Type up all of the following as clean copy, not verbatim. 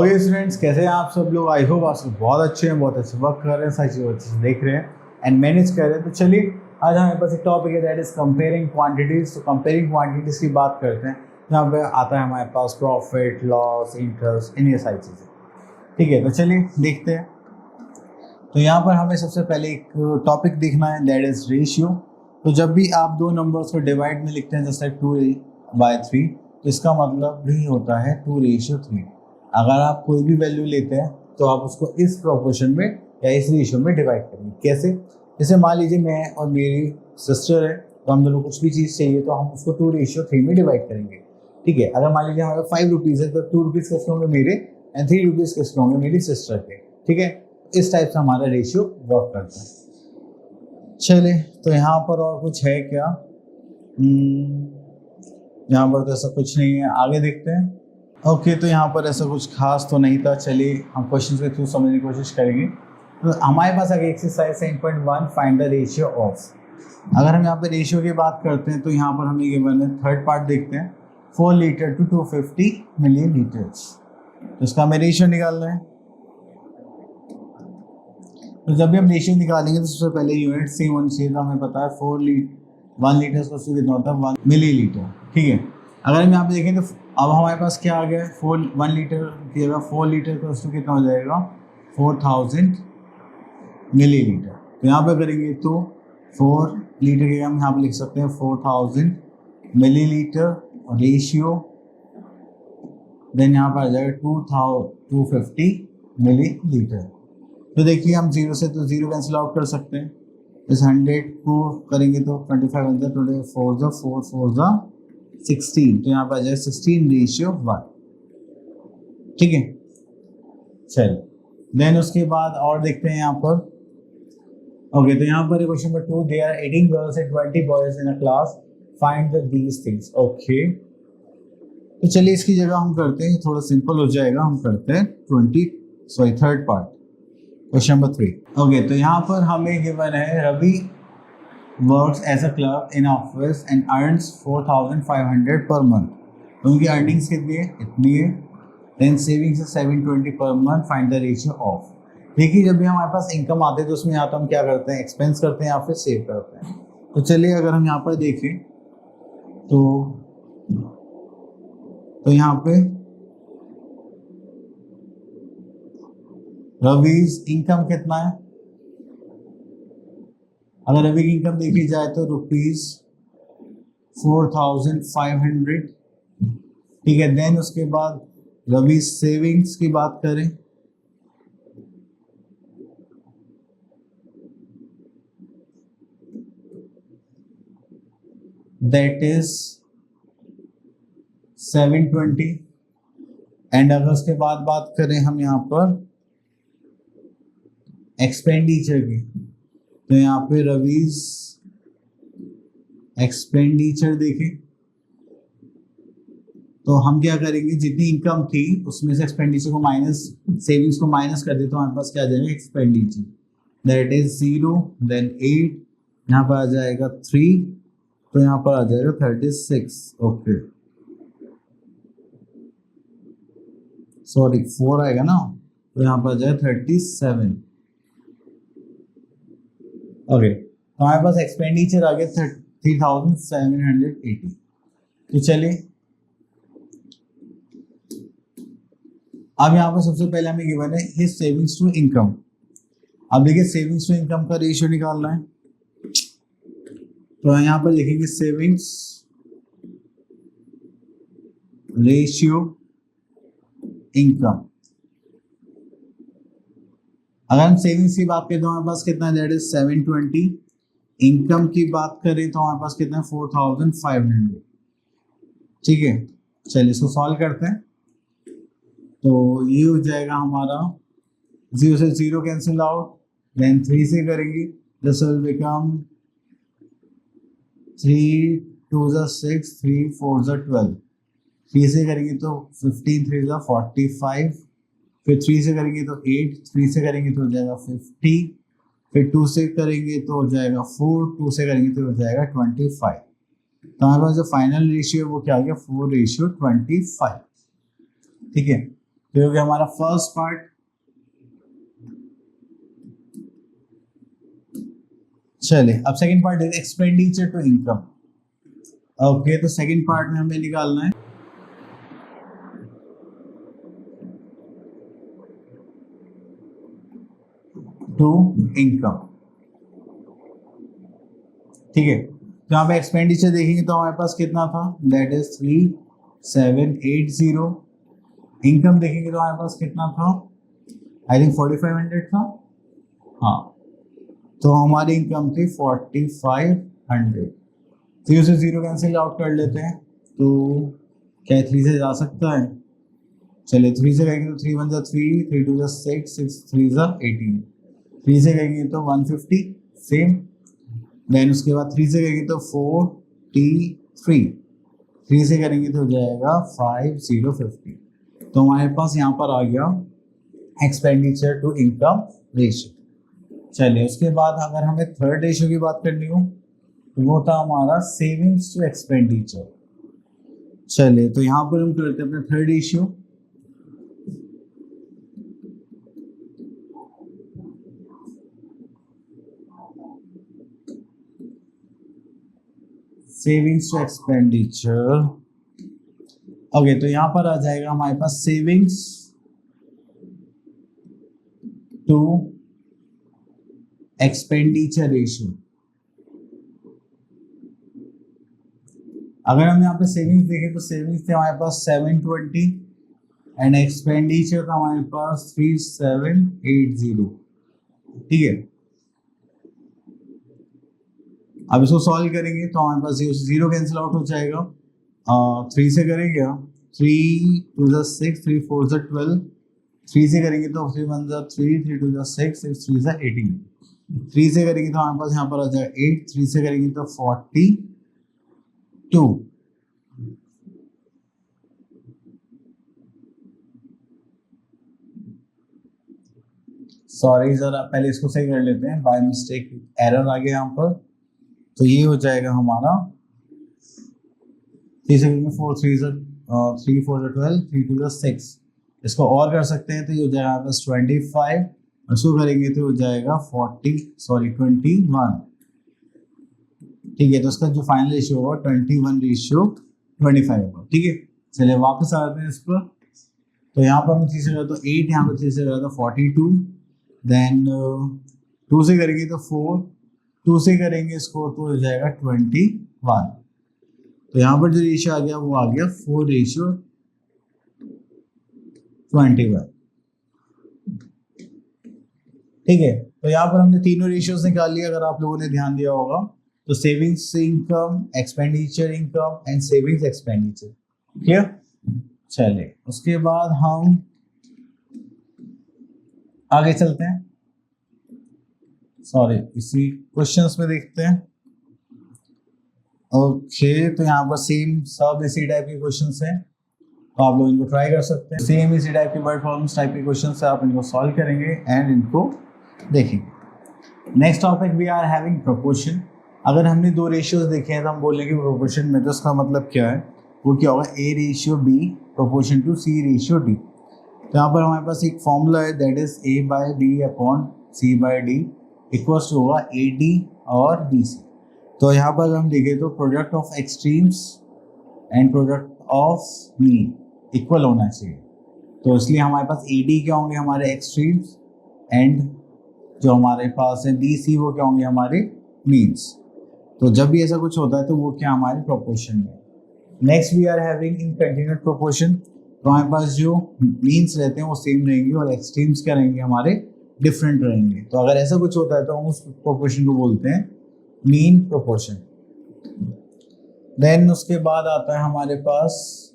Okay students, कैसे हैं आप सब लोग। आई होप आप सब बहुत अच्छे हैं, बहुत अच्छे वर्क कर रहे हैं, सारी चीज़ें अच्छे से देख रहे हैं एंड मैनेज कर रहे हैं। तो चलिए आज हमारे पास एक टॉपिक है दैट इज कंपेयरिंग क्वांटिटीज। तो कंपेयरिंग क्वांटिटीज की बात करते हैं। यहाँ पे आता है हमारे पास प्रॉफिट, लॉस, इंटरेस्ट, इन ये सारी चीज़ें। ठीक है, तो चलिए देखते हैं। तो यहाँ पर हमें सबसे पहले एक टॉपिक देखना है दैट इज रेशियो। तो जब भी आप दो नंबर्स को डिवाइड में लिखते हैं जैसे 2/3, तो इसका मतलब भी होता है 2:3। अगर आप कोई भी वैल्यू लेते हैं तो आप उसको इस प्रोपोर्शन में या इस रेशियो में डिवाइड करेंगे। कैसे? जैसे मान लीजिए मैं और मेरी सिस्टर है, तो हम दोनों कुछ भी चीज़ चाहिए तो हम उसको 2:3 में डिवाइड करेंगे। ठीक है, अगर मान लीजिए हमारे 5 रुपीज़ है तो 2 रुपीज़ किसके होंगे मेरे एंड 3 रुपीज़ किसके होंगे मेरी सिस्टर के। ठीक है, इस टाइप से हमारा रेशियो वर्क करता है। चलिए, तो यहाँ पर और कुछ है क्या? यहाँ पर तो ऐसा कुछ नहीं है, आगे देखते हैं। ओके, तो यहाँ पर ऐसा कुछ खास तो नहीं था। चलिए हम क्वेश्चन के थ्रू समझने की कोशिश करेंगे। तो हमारे पास आगे exercise 7.1 find the ratio of. अगर हम यहाँ पे रेशियो की बात करते हैं तो यहाँ पर हमें गिवन है, थर्ड पार्ट देखते हैं, 4 लीटर टू 250 मिलीलीटर्स। तो इसका हमें रेशियो निकालना है। तो जब भी हम रेशियो निकालेंगे तो सबसे पहले यूनिट सेम होनी चाहिए। हमें पता है 1 लीटर का कितना होता है 1 मिलीलीटर। ठीक है, अगर हम यहाँ पे देखें तो अब हमारे पास क्या आ गया है, 1 लीटर की जगह 4 लीटर का कितना हो जाएगा 4000 मिलीलीटर। तो यहाँ पे करेंगे तो 4 लीटर के हम यहाँ पे लिख सकते हैं 4000 मिलीलीटर रेशियो, देन यहाँ पर आ जाएगा 250 मिलीलीटर। तो देखिए हम 0 से तो 0 कैंसिल आउट कर सकते हैं। इस 100 को करेंगे तो 25 बन जाए, 4 16। तो यहाँ पर आ जाए 16:1। ठीक है, चलिए देन उसके बाद और देखते हैं यहाँ पर। ओके, तो यहाँ पर question number 2, there are 18 girls and 20 boys in a class, find the these things. Okay, तो चलिए इसकी जगह हम करते हैं, थोड़ा सिंपल हो जाएगा। हम करते हैं third part, question number 3। Okay, तो यहाँ पर हमें गिवन है Ravi works as a clerk in office and earns 4500 per month. तो उनकी अर्निंग्स कितनी है? इतनी है। देन सेविंग्स है 720 per month, find the ratio of. देखिए जब भी हमारे पास इनकम आते हैं तो उसमें यहाँ तो हम क्या करते हैं, एक्सपेंस करते हैं या फिर सेव करते हैं। तो चलिए अगर हम यहाँ पर देखें तो यहाँ पे रवीज इनकम कितना है? अगर रवि की इनकम देखी जाए तो ₹4500। ठीक है, देन उसके बाद रवि सेविंग्स की बात करें दैट इज 720। एंड अगर उसके बाद बात करें हम यहाँ पर एक्सपेंडिचर की, तो यहाँ पे रवीज एक्सपेंडिचर देखें तो हम क्या करेंगे, जितनी इनकम थी उसमें से एक्सपेंडिचर को माइनस, सेविंग्स को माइनस कर दे तो हमारे पास क्या आ जाएगा एक्सपेंडिचर, दैट इज 0, देन 8, यहाँ पर आ जाएगा 3, तो यहाँ पर आ जाएगा 36। ओके, सॉरी 4 आएगा ना, तो यहाँ पर आ जाएगा 37। ओके, तो हमारे पास एक्सपेंडिचर आ गया 3780। तो चलिए अब यहाँ पर सबसे पहले हमें गिवन है हिज सेविंग्स टू इनकम। अब देखिए सेविंग्स टू इनकम का रेशियो निकालना है। तो यहाँ पर लिखेंगे सेविंग्स रेशियो इनकम। अगर हम सेविंग्स की बात करें तो हमारे पास कितना है, दैट इज 720। इनकम की बात करें तो हमारे पास कितना है 4500। ठीक है, चलिए इसको सॉल्व करते हैं। तो ये हो जाएगा हमारा 0 से 0 कैंसिल आउट, देन 3 से करेंगे, दिस विल बिकम 3 2 6, 3 4 12। 3 से करेंगे तो 15 3 45, फिर 3 से करेंगे तो 8, 3 से करेंगे तो हो जाएगा 50, फिर 2 से करेंगे तो हो जाएगा 4, 2 से करेंगे तो हो जाएगा 25। तो हमारे पास जो फाइनल रेशियो है वो क्या आ गया 4:25। ठीक है, तो ये हो गया हमारा फर्स्ट पार्ट। चलिए अब second part is expenditure to income. Okay, तो सेकंड पार्ट में हमें निकालना है टू इनकम। ठीक है, तो यहाँ पे एक्सपेंडिचर देखेंगे तो हमारे पास कितना था, दैट इज 3780। इनकम देखेंगे तो हमारे पास कितना था, आई थिंक 4500 था। हाँ, तो हमारी इनकम थी 4500। तो उसे जीरो कैंसिल आउट कर लेते हैं, तो क्या 3 से जा सकता है? चलिए 3 से कहेंगे तो 3 1 3, 3 2 6, 6 3 18। 3 से कहेंगे तो 150 सेम। देन उसके बाद 3 से करेंगे तो 43। 3 से करेंगे तो हो जाएगा 5050। तो हमारे पास यहाँ पर आ गया एक्सपेंडिचर टू इनकम रेशियो। चलिए उसके बाद अगर हमें थर्ड रेशियो की बात करनी हो तो वो था हमारा सेविंग्स टू एक्सपेंडिचर। चलिए तो यहाँ पर हम करते हैं अपना third ratio. Savings to expenditure. Okay, तो यहां पर आ जाएगा हमारे पास सेविंग्स टू एक्सपेंडिचर रेशियो। अगर हम यहाँ पे सेविंग्स देखें तो सेविंग्स थे हमारे पास 720 एंड एक्सपेंडिचर था हमारे पास 3780। ठीक है, अब इसको सॉल्व करेंगे तो हमारे पास जीरो कैंसिल आउट हो जाएगा। 3 से करेंगे 3 2 6, 3 4 12। 3 से करेंगे तो 3 1 3, 3 2 6, 6 3 18। 3 से करेंगे तो हमारे पास यहाँ पर आ जाएगा 8। 3 से करेंगे तो 42। सॉरी जरा पहले इसको सही कर लेते हैं, बाय मिस्टेक एरर आ गया यहाँ पर। तो ये हो जाएगा हमारा 3 से करेंगे 4 3 3 4 12, 3 2 6। इसको और कर सकते हैं तो ये हो जाएगा हमारे पास 25। और इसको करेंगे तो हो जाएगा 21। ठीक है, तो इसका जो फाइनल रेशियो होगा 21:25 होगा। ठीक है, चलिए वापस आते हैं इस पर। तो यहाँ पर हम 3 से करें तो 8, यहाँ पर 3 से करें तो 42। देन 2 से करेंगे तो 4, 2 से करेंगे इसको तो हो जाएगा 21। तो यहाँ पर जो रेशियो आ गया वो आ गया 4:21। ठीक है, तो यहाँ पर हमने तीनों रेशियोज निकाल लिया। अगर आप लोगों ने ध्यान दिया होगा तो savings income, expenditure income and savings expenditure. Clear? चलिए उसके बाद हम आगे चलते हैं। सॉरी, इसी क्वेश्चंस में देखते हैं। ओके, तो यहाँ पर सेम सब इसी टाइप के क्वेश्चंस हैं, तो आप लोग इनको ट्राई कर सकते हैं। सेम इसी टाइप के वर्ड प्रॉब्लम्स टाइप के क्वेश्चंस से आप इनको सॉल्व करेंगे एंड इनको देखेंगे। Next topic we are having proportion. अगर हमने दो रेशियोज देखे हैं तो हम बोलेंगे प्रोपोर्शन में, तो इसका मतलब क्या है, वो क्या होगा, A/B प्रोपोर्शन टू C/D। तो यहाँ पर हमारे पास एक फॉर्मूला है, that is A/B/C/D equals to होगा AD और BC। तो यहाँ पर हम देखें तो product of extremes and product of mean equal होना चाहिए। तो इसलिए हमारे पास AD क्या होंगे, हमारे एक्सट्रीम्स, एंड जो हमारे पास है BC वो क्या होंगे, हमारे मीन्स। तो जब भी ऐसा कुछ होता है तो वो क्या हमारे प्रोपोर्शन में। Next we are having in continued proportion. तो हमारे पास जो मीन्स रहते हैं वो सेम रहेंगे और एक्सट्रीम्स क्या रहेंगे, हमारे डिफरेंट रहेंगे। तो अगर ऐसा कुछ होता है तो हम उस प्रोपोर्शन को बोलते हैं मीन प्रोपोर्शन। देन उसके बाद आता है हमारे पास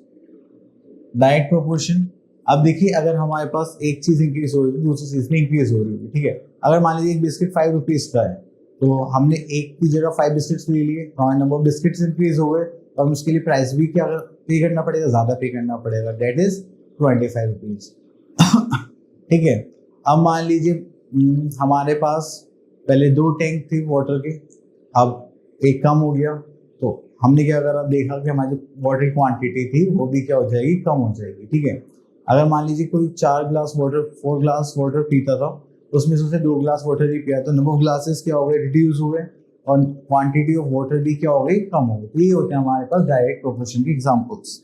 डाइट प्रोपोर्शन। अब देखिए, अगर हमारे पास एक चीज इंक्रीज हो रही है दूसरी चीज में इंक्रीज हो रही होगी, ठीक है। अगर मान लीजिए एक बिस्किट 5 रुपीज का है, तो हमने एक की जगह 5 बिस्किट्स ले लिए, तो हमारे नंबर ऑफ बिस्किट्स इंक्रीज हो गए और उसके लिए प्राइस भी क्या पे करना पड़ेगा, ज्यादा पे करना पड़ेगा, डेट इज 25 रुपीज। ठीक है, अब मान लीजिए हमारे पास पहले 2 टैंक थे वाटर के, अब एक कम हो गया, तो हमने क्या करा, देखा कि हमारी वाटर की क्वांटिटी थी वो भी क्या हो जाएगी, कम हो जाएगी। ठीक है, अगर मान लीजिए कोई 4 ग्लास वाटर पीता था, उसमें से उसने 2 ग्लास वाटर ही पिया, तो नंबर ऑफ ग्लासेस क्या हो गए, रिड्यूस हुए, और क्वांटिटी ऑफ वाटर भी क्या हो गई, कम हो गई। तो ये होते हैं हमारे पास डायरेक्ट प्रोपोर्शन के एग्जांपल्स।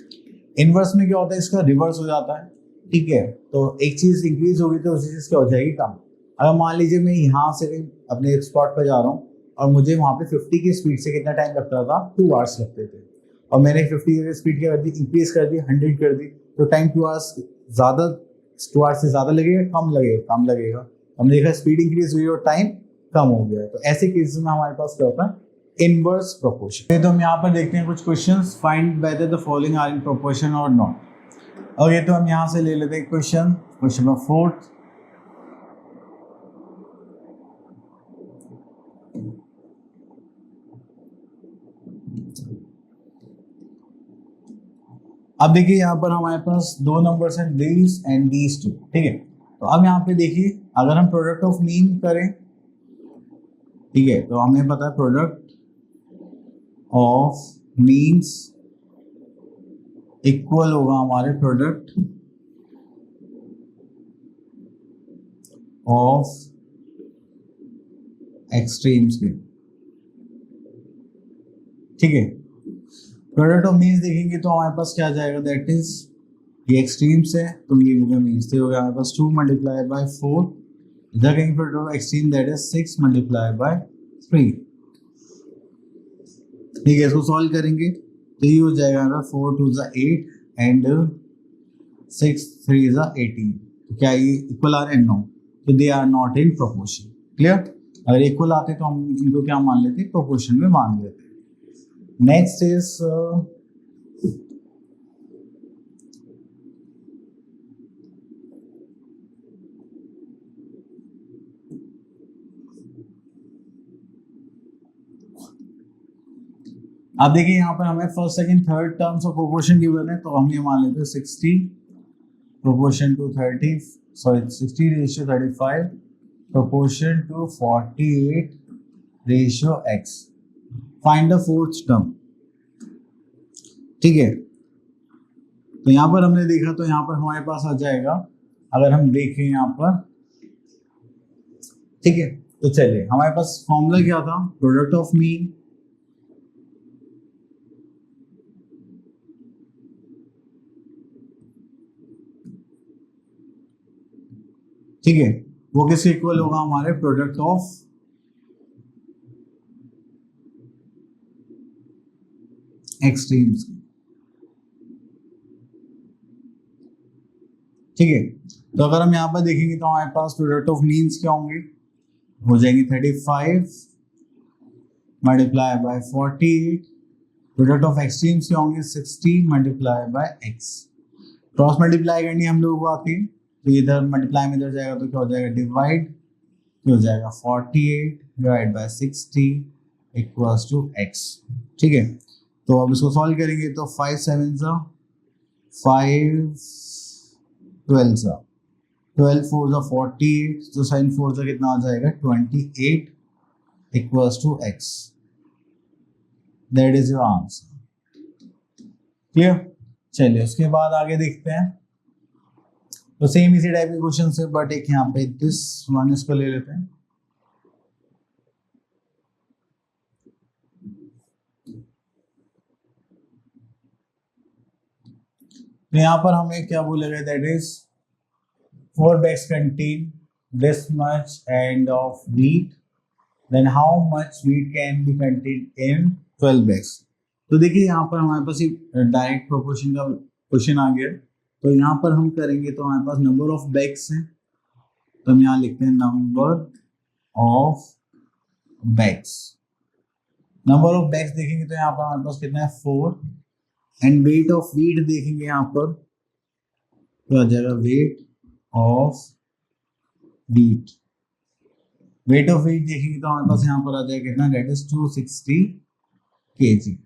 इनवर्स में क्या होता है, इसका रिवर्स हो जाता है, ठीक है। तो एक चीज इंक्रीज होगी तो उसी चीज क्या हो जाएगी, कम। अगर मान लीजिए मैं यहाँ से अपने एक स्पॉट पर जा रहा हूँ और मुझे वहाँ पे 50 की स्पीड से कितना टाइम लगता था, 2 आवर्स लगते थे, और मैंने 50 की स्पीड क्या कर दी, इंक्रीज कर दी, 100 कर दी, तो टाइम 2 आवर्स ज़्यादा, 2 आवर्स से ज़्यादा लगेगा, कम लगेगा, कम लगेगा। हमने देखा स्पीड इंक्रीज हुई और टाइम कम हो गया। तो ऐसे केसेस में हमारे पास क्या होता है, इनवर्स प्रोपोर्शन। तो हम यहाँ पर देखते हैं कुछ questions, find whether the following are in proportion और नॉट। और ये तो हम यहाँ से ले लेते हैं क्वेश्चन नंबर 4। अब देखिए यहाँ पर हमारे पास 2 नंबर्स हैं, दीज एंड दीज टू, ठीक है। तो अब यहाँ पे देखिए, अगर हम प्रोडक्ट ऑफ मीन करें, ठीक है, तो हमें पता है प्रोडक्ट ऑफ मीन्स इक्वल होगा हमारे प्रोडक्ट ऑफ एक्सट्रीम्स के, ठीक है। प्रोडक्ट ऑफ मीन्स देखेंगे तो हमारे पास क्या आ जाएगा, दैट इज ये एक्सट्रीम्स है तो ये हो गया मीन्स, हो गया हमारे पास 2 मल्टीप्लाई बाय 4, इधर कहेंगे product of extreme that is 6 multiply by 3, ठीक है। इसको सॉल्व करेंगे तो ये हो जाएगा हमारा 4 2 ज़ा 8 एंड 6 3 ज़ा 18। तो क्या ये इक्वल आ रहे हैं, नो, तो they are not in proportion. Clear, अगर इक्वल आते तो हम इनको क्या मान लेते, प्रोपोर्शन में मान लेते। नेक्स्ट इज अब देखिए यहाँ पर हमें first second third terms of proportion given है, तो हम ये मान लेते हैं 60 proportion to 30, sorry 60 ratio 35 proportion to 48 ratio x। Find the fourth term, ठीक है। तो यहाँ पर हमने देखा, तो यहाँ पर हमारे पास आ जाएगा, अगर हम देखें यहाँ पर, ठीक है। तो चलिए, हमारे पास फॉर्मूला क्या था, प्रोडक्ट ऑफ मीन ठीक है, वो किसके इक्वल होगा, हमारे प्रोडक्ट ऑफ एक्सट्रीम्स, ठीक है। तो अगर हम यहाँ पर देखेंगे तो हमारे पास प्रोडक्ट ऑफ मीन्स क्या होंगे, हो जाएंगे 35 multiply by 48, product of extremes क्या होंगे 60 multiply by x। Cross multiply करनी हम लोगों को आती है, तो इधर मल्टीप्लाई में इधर जाएगा तो क्या हो जाएगा, डिवाइड, तो हो जाएगा 48 divide by 60 equals to x, ठीक है। तो अब इसको सॉल्व करेंगे तो 5 7 सा 5 12 सा 12 4 सा 48, तो साइन 4 सा कितना आ जाएगा 28 equals to x। That is your answer. Clear, चलिए उसके बाद आगे देखते हैं। तो सेम इसी टाइप के क्वेश्चन है, बट एक यहाँ पे दिस वन इसको ले लेते हैं। तो यहाँ पर हमें क्या बोलेगा, that is 4 bags contain this much and of wheat, then how much wheat can be contained in 12 bags। तो देखिए यहाँ पर हमारे पास डायरेक्ट प्रोपोर्शन का क्वेश्चन आ गया, तो यहाँ पर हम करेंगे तो हमारे पास नंबर ऑफ बैग्स हैं, तो हम यहाँ लिखते हैं number of bags. Number of bags देखेंगे तो यहाँ पर हमारे पास कितना है 4, एंड वेट ऑफ वीट देखेंगे यहाँ पर तो आ जाएगा weight of wheat. Weight of wheat देखेंगे तो हमारे पास यहाँ पर आ जाएगा कितना, दैट इज 260 kg।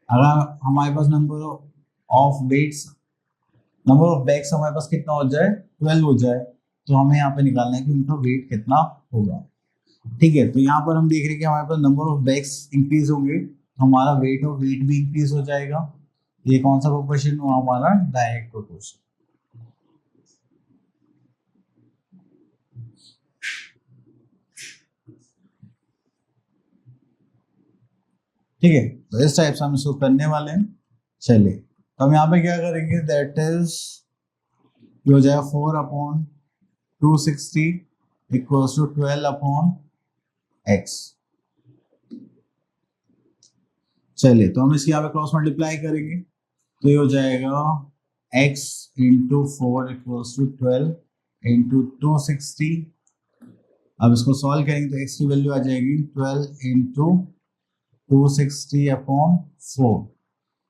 अगर हमारे पास number of weights, number of bags हमारे पास कितना हो जाए 12 हो जाए, तो हमें यहाँ पे निकालना है कि उनका वेट कितना होगा, ठीक है। तो यहाँ पर हम देख रहे हैं कि हमारे पास नंबर ऑफ बैग्स इंक्रीज होंगे, हमारा वेट ऑफ वीट भी इंक्रीज हो जाएगा। ये कौन सा प्रोपोर्शन हुआ, हमारा डायरेक्ट प्रोपोर्शन। ठीक है, तो इस टाइप से हम इसको करने वाले हैं। चलिए, तो हम यहाँ पे क्या करेंगे, दैट इज ये हो जाएगा 4/260 इक्वल्स टू 12/x। चलिए, तो हम इसकी यहाँ पे क्रॉस मल्टीप्लाई करेंगे, तो ये हो जाएगा x into 4 equals to 12 into 260। अब इसको सॉल्व करेंगे तो x की वैल्यू आ जाएगी 12 इंटू 260/4।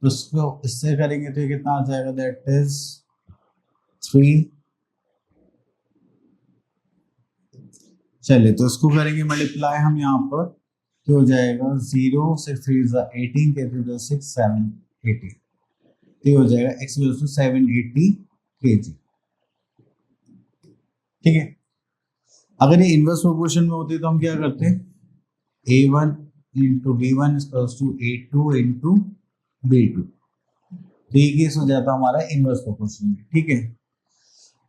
तो इसको इससे करेंगे तो ये कितना आ जाएगा, दैट इज 3। चलिए, तो इसको करेंगे मल्टीप्लाई हम यहाँ पर, तो हो जाएगा 0 6 3 18 के 6 7 18, तो ये हो जाएगा x इक्वल्स टू 780 kg। ठीक है, अगर ये इनवर्स प्रोपोर्शन में होती तो हम क्या करते, a1 into b1 equals to a2 into b2, तो ये केस हो जाता हमारा इनवर्स प्रोपोर्शन में। ठीक है,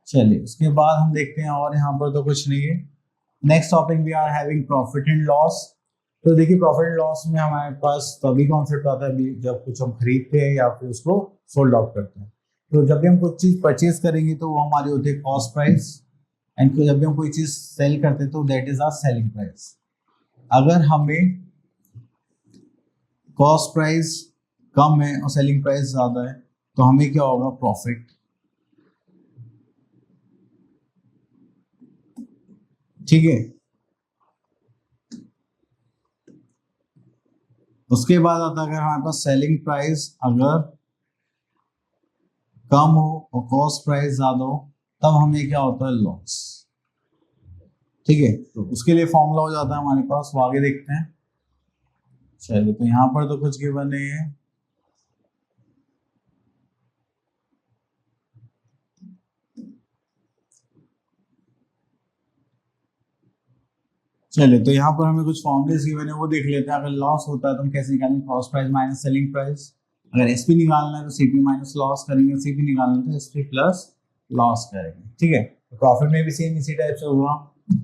चलिए उसके बाद हम देखते हैं, और यहाँ पर तो कुछ नहीं है। Next topic we are having profit and loss. तो देखिए, प्रॉफिट एंड लॉस में हमारे पास तभी कॉन्सेप्ट आता है जब कुछ हम खरीदते हैं या फिर उसको सोल्ड आउट करते हैं। तो जब भी हम कुछ चीज परचेज करेंगे तो वो हमारी होती है कॉस्ट प्राइस, एंड जब भी हम कोई चीज सेल करते हैं तो that is our selling price. अगर हमें कॉस्ट प्राइस कम है और सेलिंग प्राइस ज्यादा है तो हमें क्या होगा, प्रॉफिट। ठीक है, उसके बाद आता है अगर हमारे पास सेलिंग प्राइस अगर कम हो और कॉस्ट प्राइस ज्यादा हो तब हमें क्या होता है, लॉस। ठीक है, तो उसके लिए फॉर्मूला हो जाता है हमारे पास, वो आगे देखते हैं। चलिए, तो यहाँ पर तो कुछ गिवन नहीं है। चलिए, तो यहाँ पर हमें कुछ फॉर्मूलेस गिवन है, वो देख लेते हैं। अगर लॉस होता है तो हम कैसे निकालेंगे, cost price minus selling price. अगर एसपी निकालना है तो सीपी माइनस लॉस करेंगे, सीपी निकालना है तो एसपी प्लस लॉस करेंगे। ठीक है, तो प्रॉफिट में भी सेम इसी टाइप से हुआ।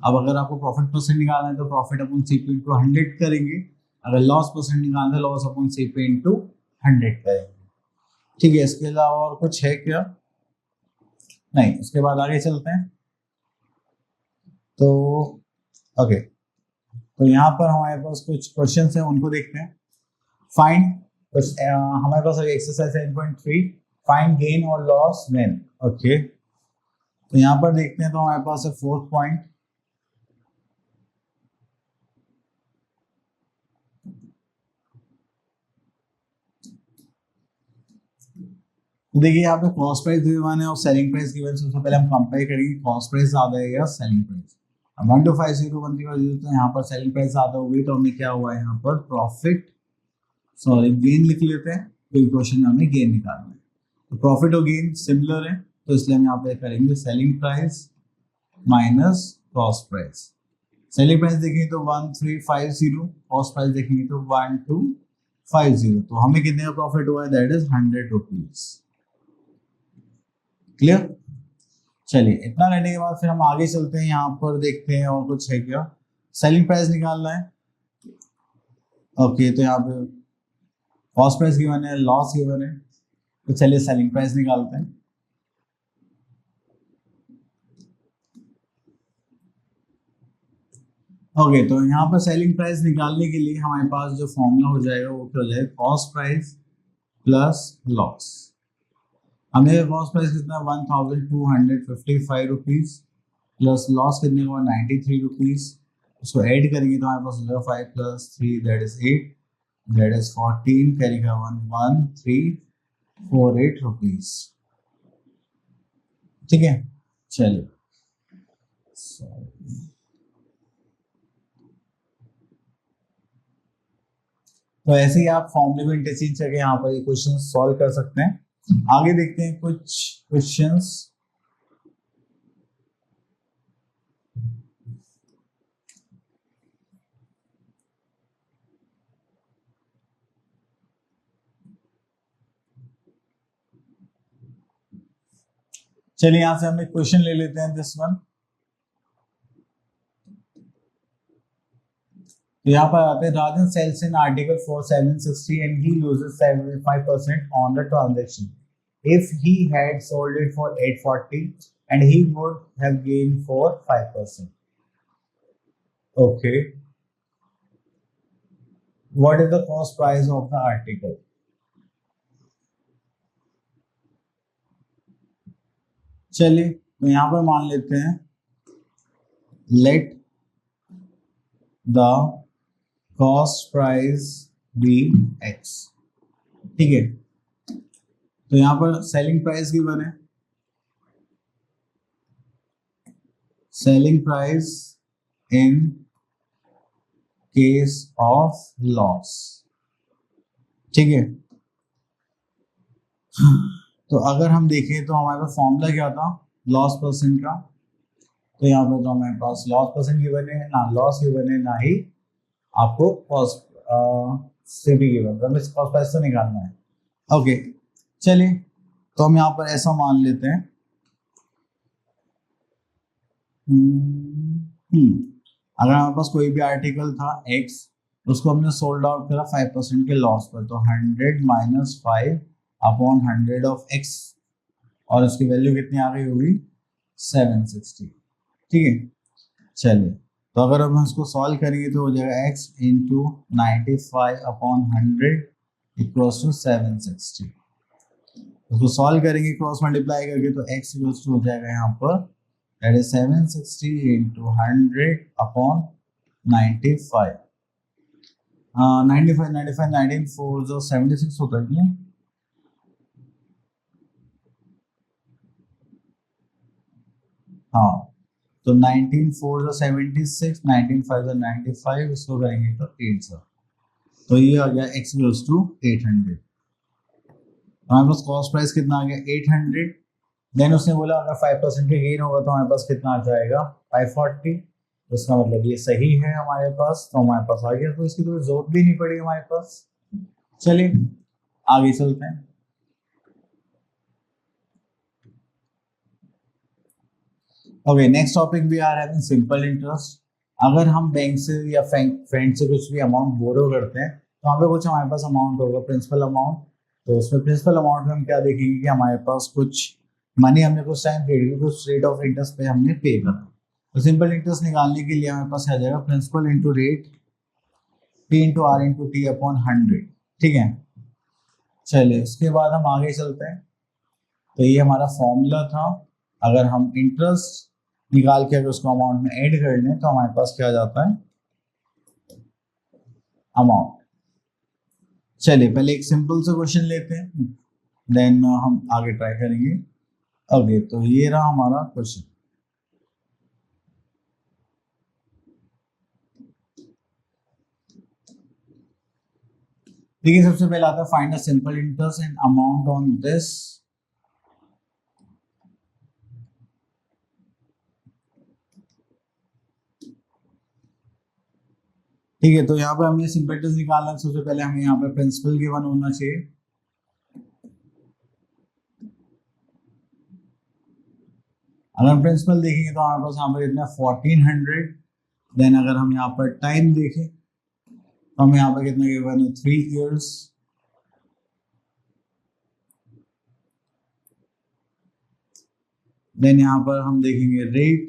अब अगर आपको प्रॉफिट परसेंट निकालना है तो प्रॉफिट अपॉन सीपी इंटू 100 करेंगे। अगर लॉस परसेंट निकालना है लॉस अपॉन सीपी इंटू 100 करेंगे। ठीक है, इसके अलावा और कुछ है क्या, नहीं। उसके बाद आगे चलते हैं। तो ओके, तो यहाँ पर हमारे पास कुछ क्वेश्चन हैं, उनको देखते हैं। फाइंड, हमारे पास एक्सरसाइज 7.3, फाइंड गेन और लॉस व्हेन। ओके, तो यहाँ पर देखते हैं, तो हमारे पास है 4th पॉइंट। देखिए, यहाँ पे कॉस्ट प्राइस गिवन है और सेलिंग प्राइस गिवन। सबसे पहले हम कंपेयर करेंगे कॉस्ट प्राइस ज्यादा है या सेलिंग प्राइस। 1250 1 तो यहाँ पर सेलिंग प्राइस ज्यादा होगी, तो हमें क्या हुआ है, यहाँ पर प्रॉफिट, सॉरी गेन लिख लेते हैं, कोई क्वेश्चन में हमें गेन निकालना है। तो प्रॉफिट और गेन सिमिलर है, तो इसलिए हम यहाँ पे करेंगे selling price minus cost price. Selling price देखेंगे तो 1350, कॉस्ट प्राइस देखेंगे तो 1250, तो हमें कितने का प्रॉफिट हुआ है, दैट इज 100 रुपीज। क्लियर। चलिए, इतना करने के बाद फिर हम आगे चलते हैं, यहाँ पर देखते हैं और कुछ है क्या। सेलिंग प्राइस निकालना है। ओके, तो यहाँ पे कॉस्ट प्राइस गिवन है, लॉस गिवन है, तो चलिए सेलिंग प्राइस निकालते हैं। ओके, तो यहाँ पर सेलिंग प्राइस निकालने के लिए हमारे पास जो फॉर्मूला हो जाएगा वो क्या हो जाएगा, कॉस्ट प्राइस प्लस लॉस। हमें कॉस्ट प्राइस कितना, 1255 रुपीज, प्लस लॉस कितने को 93 रुपीज। उसको ऐड करेंगे तो हमारे पास हो जाएगा 5 plus 3 that is 8, that is 14, carry का 1348 रुपीज। ठीक है, चलिए। तो ऐसे ही आप फॉर्मूले में इंटरचेंज करके यहाँ पर ये क्वेश्चन सॉल्व कर सकते हैं। आगे देखते हैं कुछ क्वेश्चंस। चलिए, यहां से हम एक क्वेश्चन ले लेते हैं, दिस वन। तो यहाँ पर आते हैं Rajan sells in article for 760 and he loses 75% on the transaction. If he had sold it for 840 and he would have gained for 5%. Okay. What is the cost price of the article? चलिए तो यहाँ पर मान लेते हैं let the cost price be x. ठीक है, तो यहाँ पर सेलिंग प्राइस गिवन है, selling price in case of loss. ठीक है, तो अगर हम देखें तो हमारे पास फॉर्मूला क्या था लॉस परसेंट का. तो यहाँ पर तो हमारे पास लॉस परसेंट गिवन है, ना लॉस गिवन है, ना ही आपको कॉस्ट सीपी गिवन, तो हमें कॉस्ट प्राइस तो निकालना है. ओके चलिए, तो हम यहाँ पर ऐसा मान लेते हैं अगर हमारे पास कोई भी आर्टिकल था x, उसको हमने सोल्ड आउट करा 5% के लॉस पर, तो 100 माइनस 5 अपॉन 100 ऑफ x, और उसकी वैल्यू कितनी आ गई होगी 760. ठीक है, चलिए तो अगर हम इसको सॉल्व करेंगे तो हो जाएगा x into 95 upon 100 equals to 760. उसको सॉल्व करेंगे क्रॉस मल्टीप्लाई करके, तो x इक्वल्स टू हो जाएगा यहाँ पर दैट इज 760 इंटू 100 अपॉन 95. 19 4 जो 76 होता है क्या? हाँ, तो 19 4 जो 76, 19 5 जो 95, इसको करेंगे तो 8 सर, तो ये आ गया x इक्वल्स टू 800. हमारे पास कॉस्ट प्राइस कितना आ गया 800. देन उसने बोला अगर 5% के गेन होगा तो हमारे पास कितना आ जाएगा 540. तो इसका मतलब ये सही है हमारे पास, तो हमारे पास आ गया, तो इसकी कोई जरूरत भी नहीं पड़ी हमारे पास. चलिए आगे चलते हैं. Okay, next topic we are having simple interest. अगर हम बैंक से या फ्रेंड से कुछ भी अमाउंट बोरो करते हैं तो वहाँ पे कुछ हमारे पास अमाउंट होगा प्रिंसिपल अमाउंट. तो उसमें प्रिंसिपल अमाउंट में हम क्या देखेंगे कि हमारे पास कुछ मनी हमने कुछ टाइम पेड की, कुछ रेट ऑफ इंटरेस्ट पे हमने पे करा. तो सिंपल इंटरेस्ट निकालने के लिए हमारे पास आ जाएगा principal into rate P into R into T upon 100. ठीक है, चलिए उसके बाद हम आगे चलते हैं. तो ये हमारा फॉर्मूला था. अगर हम इंटरेस्ट निकाल के अगर उसको अमाउंट में ऐड कर लें तो हमारे पास क्या जाता है अमाउंट. चलिए पहले एक सिंपल सा क्वेश्चन लेते हैं, देन हम आगे ट्राई करेंगे. ओके, तो ये रहा हमारा क्वेश्चन. देखिए सबसे पहले आता है find a simple interest and amount on this. ठीक है, तो यहाँ पे हमें सिंपल इंटरेस्ट निकालना है. सबसे पहले हमें यहाँ पे प्रिंसिपल गिवन होना चाहिए. अगर हम प्रिंसिपल देखेंगे तो हमारे पास यहाँ पर इतना 1400. देन अगर हम यहाँ पर टाइम देखें तो हम यहाँ पर कितना गिवन है 3 years. देन यहाँ पर हम देखेंगे रेट,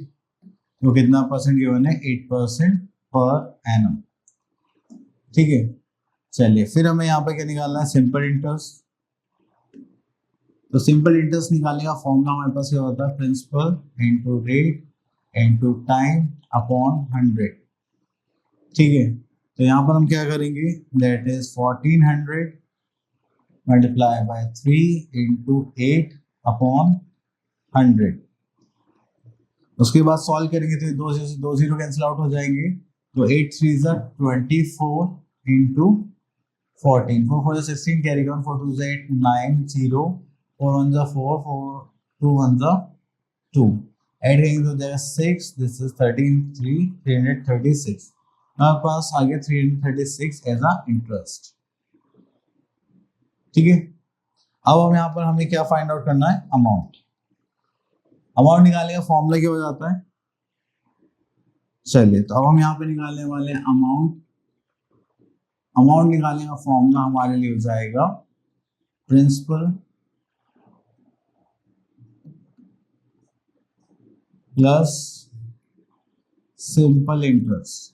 तो कितना परसेंट गिवन है 8% पर एनम. ठीक है, चलिए फिर हमें यहाँ पर क्या निकालना है सिंपल इंटरेस्ट. तो सिंपल इंटरेस्ट निकालने का फॉर्मूला हमारे पास क्या होता है principal into rate into time upon 100. ठीक है, तो यहाँ पर हम क्या करेंगे that is 1400 multiply by 3 into 8 upon 100. उसके बाद सॉल्व करेंगे तो दो जीरो कैंसिल आउट हो जाएंगे. तो 8 3 24 इंटू 14, 4 4 16 कैरी ऑन, 4 2 8 9 0 4 1 4 4 2 1 2. ऐड करेंगे तो हो जाएगा 6. This is 13 3 336. हमारे पास आ गया 336 एज अ इंटरेस्ट. ठीक है, अब हम यहाँ पर हमें क्या फाइंड आउट करना है अमाउंट. अमाउंट निकालने का फॉर्मूला क्या हो जाता है. चलिए तो अब हम यहाँ पे निकालने वाले हैं अमाउंट अमाउंट निकालने का फॉर्मूला हमारे लिए हो जाएगा प्रिंसिपल प्लस सिंपल इंटरेस्ट।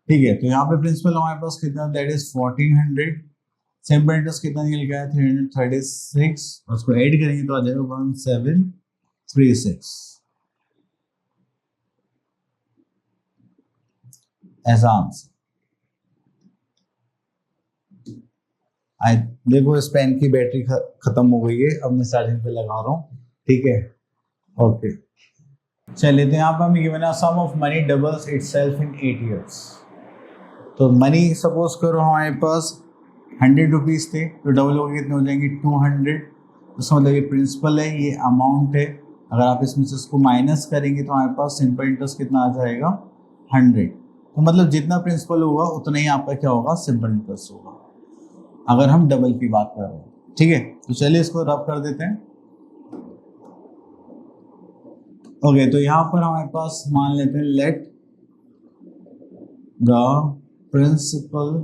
ठीक है, तो यहाँ पे प्रिंसिपल हमारे पास कितना, दैट इज 1400, सिंपल इंटरेस्ट कितना निकल गया है 336, और उसको ऐड करेंगे तो आ जाएगा 1736, ऐसा आंसर। आई देखो इस पेन की बैटरी खत्म हो गई है, अब मैं चार्जिंग पे लगा रहा हूँ। ठीक है, ओके चलिए, तो यहाँ पर हमें गिवन है sum of money doubles itself in 8 years। तो मनी सपोज करो हमारे पास 100 रुपीज़ थे, तो डबल हो गए कितने हो जाएंगे 200। तो मतलब ये प्रिंसिपल है, ये अमाउंट है। अगर आप इसमें से इसको माइनस करेंगे तो हमारे पास सिंपल इंटरेस्ट कितना आ जाएगा 100। तो मतलब जितना प्रिंसिपल होगा उतना ही आपका क्या होगा, सिंपल इंटरेस्ट होगा, अगर हम डबल की बात कर रहे हैं। ठीक है, तो चलिए इसको रब कर देते हैं। ओके, तो यहाँ पर हमारे पास मान लेते हैं let the principal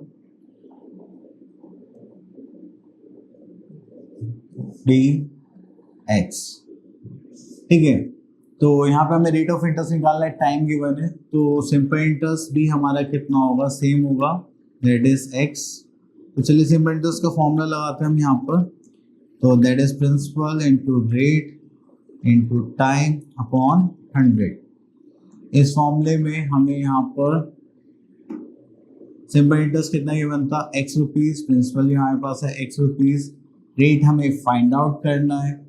be X. ठीक है, तो यहाँ पे हमें रेट ऑफ इंटरेस्ट निकालना है, टाइम गिवन है, तो सिंपल इंटरेस्ट भी हमारा कितना होगा, सेम होगा, दैट इज एक्स। तो चलिए सिंपल इंटरेस्ट का फॉर्मूला लगाते हैं हम यहाँ पर। तो that is principal into rate into time upon 100। इस फॉर्मूले में हमें यहाँ पर सिंपल इंटरेस्ट कितना गिवन था, एक्स रुपीज़, प्रिंसिपल हमारे पास है एक्स रुपीज़, रेट हमें फाइंड आउट करना है,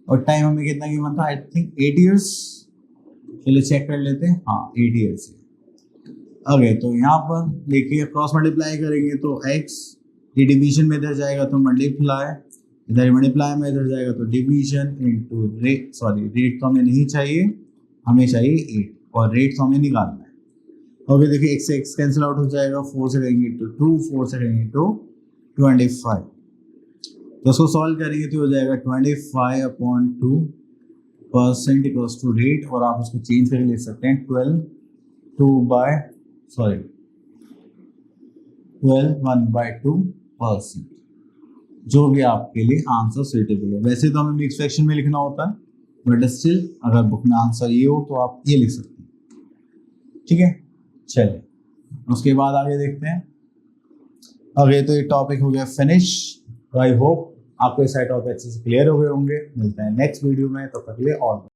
और टाइम हमें कितना गिवन था, आई थिंक 8 years। चलिए चेक कर लेते हैं, हाँ 8 years है। ओके, तो यहाँ पर देखिए क्रॉस मल्टीप्लाई करेंगे तो x, ये डिवीजन में इधर जाएगा तो मल्टीप्लाई, इधर मल्टीप्लाई में इधर जाएगा तो division into rate, sorry rate तो हमें नहीं चाहिए, हमें चाहिए 8, और रेट तो हमें निकालना है। ओके देखिए x से x कैंसिल आउट हो जाएगा, 4 से करेंगे तो 2, 4 से करेंगे तो 25। तो उसको सॉल्व करेंगे तो हो जाएगा 25/2% इक्वल्स टू रेट, और आप उसको चेंज करके लिख सकते हैं 12/1/2%, जो भी आपके लिए आंसर सुइटेबल है। वैसे तो हमें मिक्स फ्रैक्शन में लिखना होता है, बट स्टिल अगर बुक में आंसर ये हो तो आप ये लिख सकते हैं। ठीक है, चलिए उसके बाद आगे देखते हैं। ओके, तो ये टॉपिक हो गया फिनिश। आई होप आपको ये सारे टॉपिक अच्छे से क्लियर हो गए होंगे। मिलते हैं नेक्स्ट वीडियो में, तब तक के लिए और